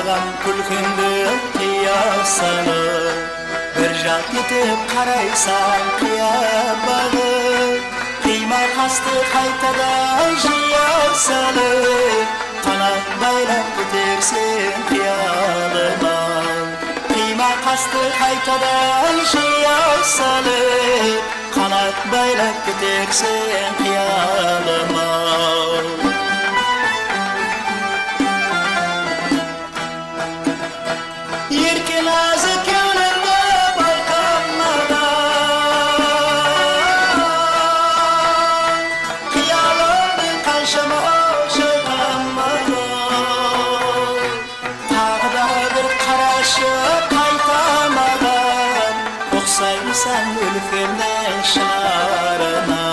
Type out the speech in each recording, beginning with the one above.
Sağam kulkünde kıyasalı bir jat yetip karaysan kıyabalı Kıyma kastı kaytada jiyasalı Kanat baylap gidersin kıyalıma Kıyma kastı kaytada jiyasalı Kanat baylap gidersin kıyalıma Yerken azı könlümde baykanmadan Kıyalımdı karşıma şıkanmadan Tağda bir karaşı kaytamadan Oksaymışsan ülkümden şınarına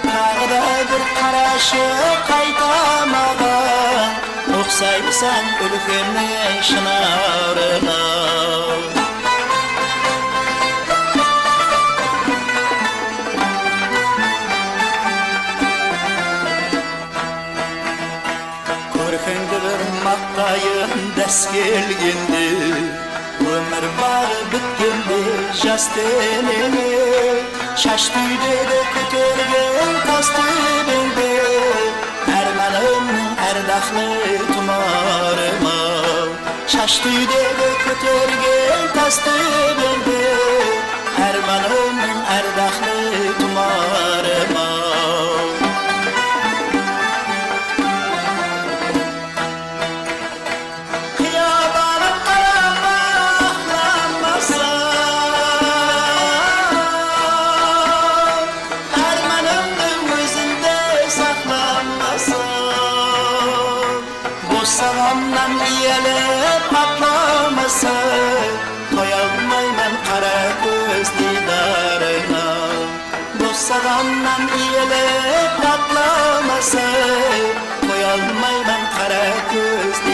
Tağda bir karaşı kaytamadan Oksaymışsan ülkümden şınarına Korkundu bir maktayın des gelgindi Ömür bağı bitgindi jas tenini Şaş tüyde de kötörgen tas tübinde Ermanım erdaklı tumarıma Şaş tüyde de kötörgen tas tübinde Ermanım erdaklı tumarıma Sağamdan iyelep patlamasa Koyalmayman kara göz didarına Bu sağamdan iyelep patlamasa Koyalmayman kara göz